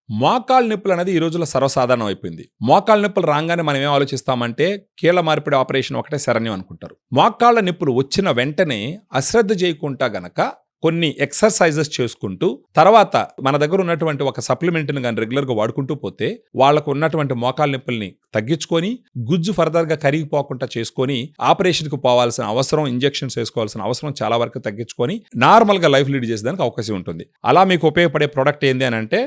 మోకాళ్ళ నొప్పులు అనేది ఈ రోజుల్లో సర్వసాధారణం అయిపోయింది. మోకాళ్ళ నొప్పులు రాగానే మనం ఏం ఆలోచిస్తామంటే కీళ్ళ మార్పిడి ఆపరేషన్ ఒకటే శరణ్యం అనుకుంటారు. మోకాళ్ళ నొప్పులు వచ్చిన వెంటనే అశ్రద్ధ చేయకుండా గనక కొన్ని ఎక్సర్సైజెస్ చేసుకుంటూ తర్వాత మన దగ్గర ఉన్నటువంటి ఒక సప్లిమెంట్ని కానీ రెగ్యులర్గా వాడుకుంటూ పోతే వాళ్ళకు ఉన్నటువంటి మోకాళ్ళ నొప్పుల్ని తగ్గించుకొని గుజ్జు ఫర్దర్గా కరిగిపోకుండా చేసుకొని ఆపరేషన్కి పోవాల్సిన అవసరం, ఇంజెక్షన్స్ వేసుకోవాల్సిన అవసరం చాలా వరకు తగ్గించుకొని నార్మల్గా లైఫ్ లీడ్ చేసేదానికి అవకాశం ఉంటుంది. అలా మీకు ఉపయోగపడే ప్రోడక్ట్ ఏంది అని అంటే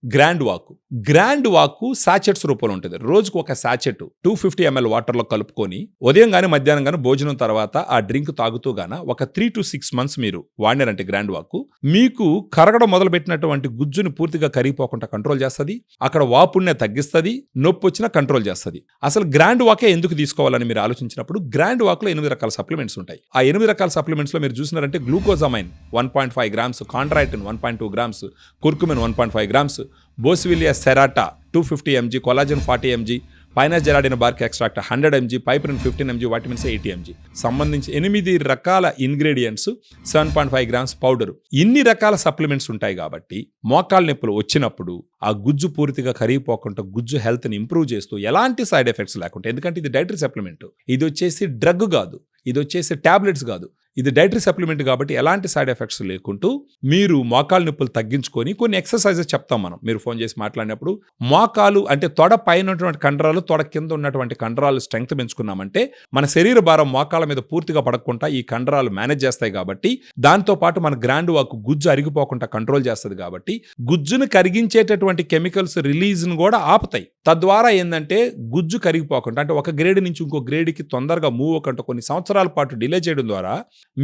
గ్రాండ్ వాకు సాచెట్స్ రూపంలో ఉంటుంది. రోజుకు ఒక సాచెట్ 250 ml వాటర్లో కలుపుకొని ఉదయం కానీ మధ్యాహ్నం కానీ భోజనం తర్వాత ఆ డ్రింక్ తాగుతూ గాన ఒక 3 to 6 months మీరు వాడినారంటే గ్రాండ్ వాక్ మీకు కరగడం మొదలుపెట్టినటువంటి గుజ్జుని పూర్తిగా కరిగిపోకుండా కంట్రోల్ చేస్తుంది. అక్కడ వాపుణ్ణే తగ్గిస్తుంది, నొప్పి వచ్చినా కంట్రోల్ చేస్తుంది. అసలు గ్రాండ్ వాకే ఎందుకు తీసుకోవాలని మీరు ఆలోచించినప్పుడు గ్రాండ్ వాక్లో 8 రకాల సప్లిమెంట్స్ ఉంటాయి. ఆ 8 రకాల సప్లిమెంట్స్లో మీరు చూసినారంటే glucosamine 1.5 grams, chondroitin 1.2 grams, curcumin 1.5 grams, boswellia serrata 250 mg, collagen 40 mg, pinus gerardiana bark extract 100 mg, piperine 15 mg, vitamins 80 mg సంబంధించి 8 రకాల ఇంగ్రీడియంట్స్, 7.5 grams పౌడర్, ఇన్ని రకాల సప్లిమెంట్స్ ఉంటాయి. కాబట్టి మోకాళ్ళ నొప్పులు వచ్చినప్పుడు ఆ గుజ్జు పూర్తిగా కరిగిపోకుండా గుజ్జు హెల్త్ని ఇంప్రూవ్ చేస్తూ ఎలాంటి సైడ్ ఎఫెక్ట్స్ లేకుండా, ఎందుకంటే ఇది డైటరీ సప్లిమెంట్, ఇది వచ్చేసి డ్రగ్ కాదు, ఇది వచ్చేసి టాబ్లెట్స్ కాదు, ఇది డైటరీ సప్లిమెంట్ కాబట్టి ఎలాంటి సైడ్ ఎఫెక్ట్స్ లేకుంటూ మీరు మోకాళ్ళ నొప్పులు తగ్గించుకొని కొన్ని ఎక్సర్సైజెస్ చెప్తాం మనం మీరు ఫోన్ చేసి మాట్లాడినప్పుడు. మోకాలు అంటే తొడ పైన ఉన్నటువంటి కండరాలు, తొడ కింద ఉన్నటువంటి కండరాలు స్ట్రెంగ్త్ పెంచుకున్నామంటే మన శరీర భారం మోకాళ్ళ మీద పూర్తిగా పడకుండా ఈ కండరాలు మేనేజ్ చేస్తాయి. కాబట్టి దాంతోపాటు మన గ్రాండ్ వాక్ గుజ్జు అరిగిపోకుండా కంట్రోల్ చేస్తుంది. కాబట్టి గుజ్జును కరిగించేటటువంటి కెమికల్స్ రిలీజ్ను కూడా ఆపుతాయి. తద్వారా ఏంటంటే గుజ్జు కరిగిపోకుండా, అంటే ఒక గ్రేడ్ నుంచి ఇంకో గ్రేడ్కి తొందరగా మూవ్ అవ్వకుండా కొన్ని సంవత్సరాల పాటు డిలే చేయడం ద్వారా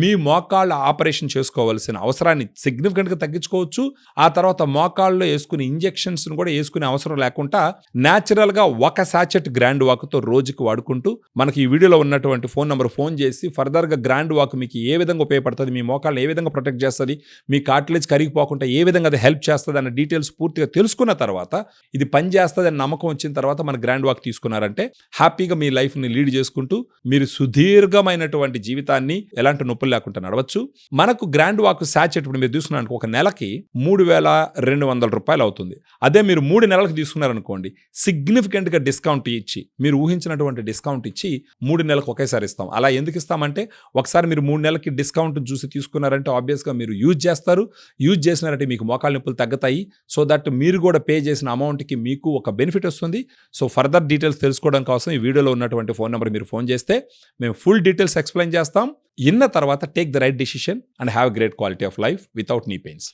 మీ మోకాళ్ళ ఆపరేషన్ చేసుకోవాల్సిన అవసరాన్ని సిగ్నిఫికెంట్గా తగ్గించుకోవచ్చు. ఆ తర్వాత మోకాళ్ళలో వేసుకునే ఇంజెక్షన్స్ను కూడా వేసుకునే అవసరం లేకుండా న్యాచురల్గా ఒక సాచెట్ గ్రాండ్ వాక్తో రోజుకి వాడుకుంటూ మనకి ఈ వీడియోలో ఉన్నటువంటి ఫోన్ నెంబర్ ఫోన్ చేసి ఫర్దర్గా గ్రాండ్ వాక్ మీకు ఏ విధంగా ఉపయోగపడుతుంది, మీ మోకాళ్ళని ఏ విధంగా ప్రొటెక్ట్ చేస్తుంది, మీ కార్టిలేజ్ కరిగిపోకుండా ఏ విధంగా అది హెల్ప్ చేస్తుంది అన్న డీటెయిల్స్ పూర్తిగా తెలుసుకున్న తర్వాత, ఇది పని చేస్తుంది అని నమ్మకం వచ్చిన తర్వాత మన గ్రాండ్ వాక్ తీసుకున్నారంటే హ్యాపీగా మీ లైఫ్ని లీడ్ చేసుకుంటూ మీరు సుదీర్ఘమైనటువంటి జీవితాన్ని ఎలాంటి నొప్పులు లేకుండా నడవచ్చు. మనకు గ్రాండ్ వాక్ సాచెట్ ఇప్పుడు మీరు తీసుకున్నారనుకో ఒక నెలకి 3,200 రూపాయలు అవుతుంది. అదే మీరు 3 నెలలకు తీసుకున్నారనుకోండి సిగ్నిఫికెంట్గా డిస్కౌంట్ ఇచ్చి, మీరు ఊహించినటువంటి డిస్కౌంట్ ఇచ్చి 3 నెలలకు ఒకేసారి ఇస్తాం. అలా ఎందుకు ఇస్తామంటే ఒకసారి మీరు 3 నెలలకి డిస్కౌంట్ చూసి తీసుకున్నారంటే ఆబ్వియస్గా మీరు యూజ్ చేస్తారు. యూజ్ చేసినారంటే మీకు మోకాళ్ళ నొప్పులు తగ్గుతాయి. సో దట్ మీరు కూడా పే చేసిన అమౌంట్కి మీకు ఒక బెనిఫిట్ వస్తుంది. సో ఫర్దర్ డీటెయిల్స్ తెలుసుకోవడం కోసం ఈ వీడియోలో ఉన్నటువంటి ఫోన్ నెంబర్ మీరు ఫోన్ చేస్తే మేము ఫుల్ డీటెయిల్స్ ఎక్స్ప్లెయిన్ చేస్తాం. ఇన్న తర్వాత take the right decision and have great quality of life without నీ పెయిన్స్.